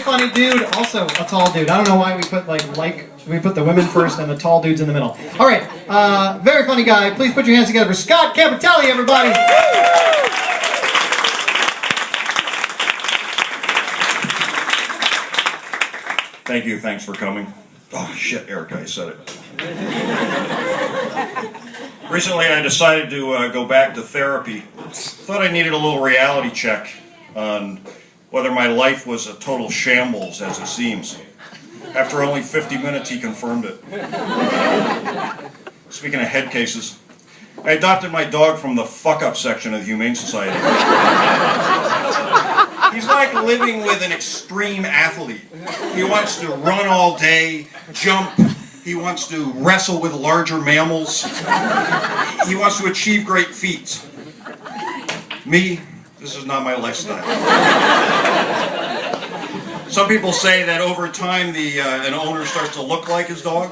funny dude, also a tall dude. I don't know why we put we put the women first and the tall dudes in the middle. All right, very funny guy. Please put your hands together for Scott Capitelli, everybody. Thank you. Thanks for coming. Oh shit, Eric, I said it. Recently, I decided to go back to therapy. Thought I needed a little reality check on whether my life was a total shambles, as it seems. After only 50 minutes, he confirmed it. Speaking of head cases, I adopted my dog from the fuck-up section of the Humane Society. He's like living with an extreme athlete. He wants to run all day, jump. He wants to wrestle with larger mammals. He wants to achieve great feats. Me, this is not my lifestyle. Some people say that over time an owner starts to look like his dog.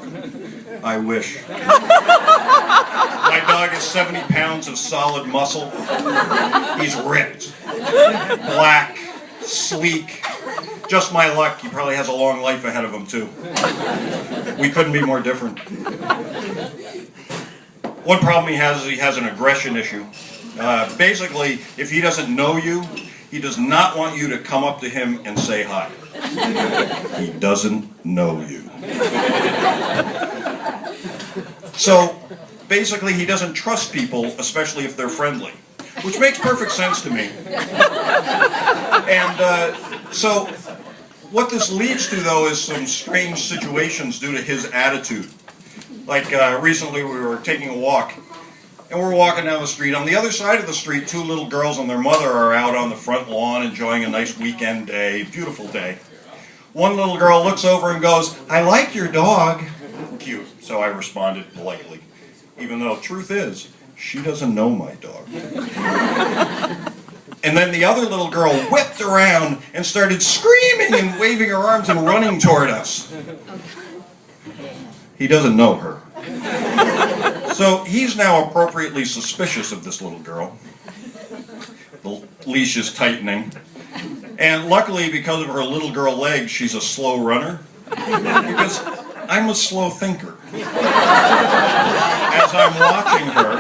I wish. My dog is 70 pounds of solid muscle. He's ripped, black, sleek. Just my luck, he probably has a long life ahead of him too. We couldn't be more different. One problem he has an aggression issue. Basically, if he doesn't know you, he does not want you to come up to him and say hi. He doesn't know you. So, basically, he doesn't trust people, especially if they're friendly, which makes perfect sense to me. And so, what this leads to, though, is some strange situations due to his attitude. Like, recently we were taking a walk, and we're walking down the street. On the other side of the street, two little girls and their mother are out on the front lawn enjoying a nice weekend day, beautiful day. One little girl looks over and goes, "I like your dog." Cute. So I responded politely, even though truth is, she doesn't know my dog. And then the other little girl whipped around and started screaming and waving her arms and running toward us. He doesn't know her. So he's now appropriately suspicious of this little girl. The leash is tightening. And luckily, because of her little girl legs, she's a slow runner. Because I'm a slow thinker. As I'm watching her,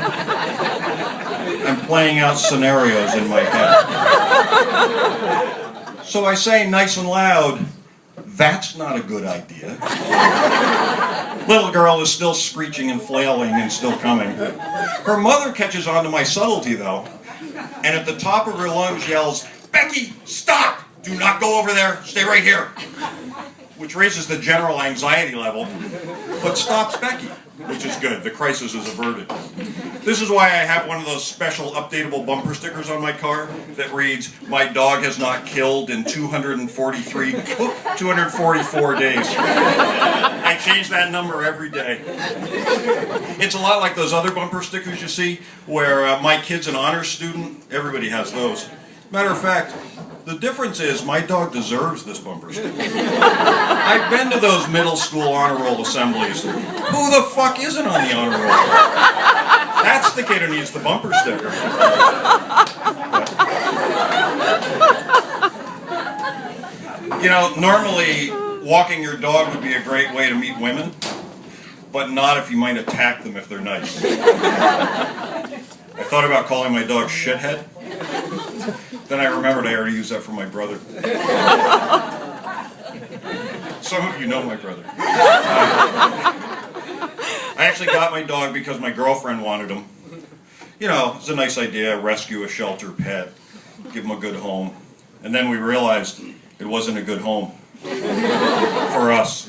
I'm playing out scenarios in my head. So I say nice and loud, "That's not a good idea." Little girl is still screeching and flailing and still coming. Her mother catches on to my subtlety, though, and at the top of her lungs yells, "Becky, stop! Do not go over there. Stay right here." Which raises the general anxiety level, but stops Becky, which is good. The crisis is averted. This is why I have one of those special updatable bumper stickers on my car that reads, "My dog has not killed in 244 days." I change that number every day. It's a lot like those other bumper stickers you see where "My kid's an honors student." Everybody has those. Matter of fact, the difference is my dog deserves this bumper sticker. I've been to those middle school honor roll assemblies. Who the fuck isn't on the honor roll? That's the kid who needs the bumper sticker. You know, normally walking your dog would be a great way to meet women, but not if you might attack them if they're nice. I thought about calling my dog Shithead. Then I remembered I already used that for my brother. Some of you know my brother. I actually got my dog because my girlfriend wanted him. You know, it's a nice idea, rescue a shelter pet, give him a good home. And then we realized it wasn't a good home for us.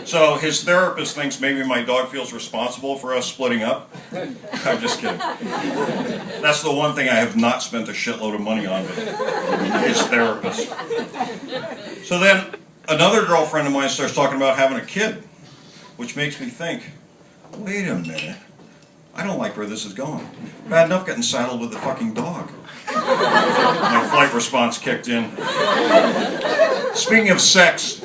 So his therapist thinks maybe my dog feels responsible for us splitting up. I'm just kidding. That's the one thing I have not spent a shitload of money on, his therapist. So then another girlfriend of mine starts talking about having a kid, which makes me think, wait a minute, I don't like where this is going. Bad enough getting saddled with a fucking dog. My flight response kicked in. Speaking of sex,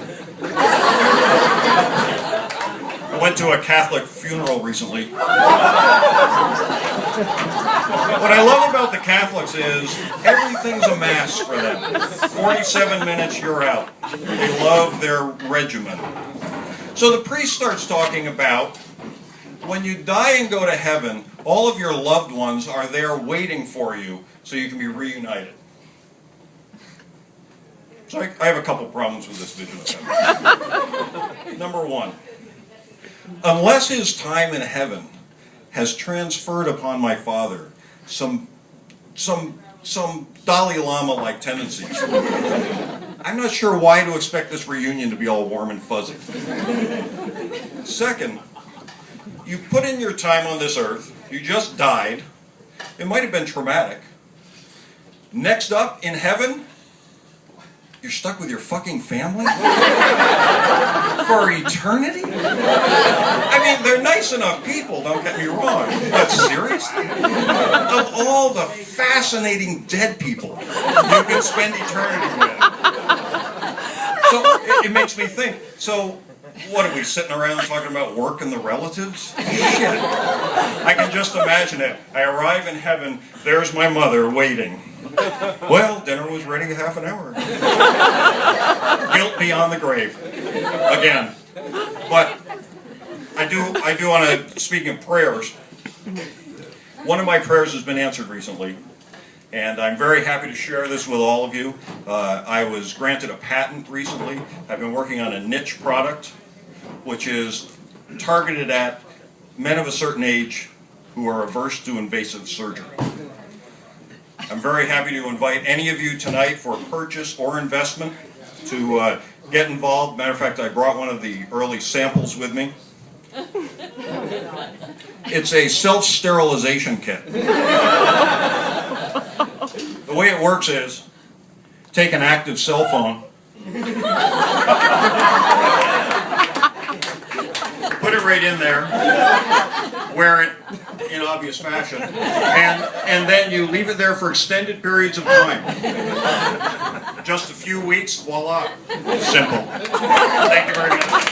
I went to a Catholic funeral recently. What I love about the Catholics is everything's a mass for them. 47 minutes, you're out. They love their regimen. So the priest starts talking about when you die and go to heaven, all of your loved ones are there waiting for you so you can be reunited. So I have a couple problems with this vision of heaven. Number one, unless his time in heaven has transferred upon my father some Dalai Lama-like tendencies, I'm not sure why to expect this reunion to be all warm and fuzzy. Second, you put in your time on this earth, you just died, it might have been traumatic. Next up, in heaven, you're stuck with your fucking family? For eternity? I mean, they're nice enough people, don't get me wrong. But seriously? Of all the fascinating dead people you can spend eternity with. So it makes me think, so what are we sitting around talking about work and the relatives? Shit. I can just imagine it. I arrive in heaven, there's my mother waiting. Well, dinner was ready half an hour ago. Guilt beyond the grave. Again. But I do want to, speaking of prayers, one of my prayers has been answered recently, and I'm very happy to share this with all of you. I was granted a patent recently. I've been working on a niche product, which is targeted at men of a certain age who are averse to invasive surgery. I'm very happy to invite any of you tonight for purchase or investment to get involved. Matter of fact, I brought one of the early samples with me. It's a self-sterilization kit. The way it works is, take an active cell phone, put it right in there, wear it in obvious fashion, and then you leave it there for extended periods of time. Just a few weeks, voila. Simple. Thank you very much.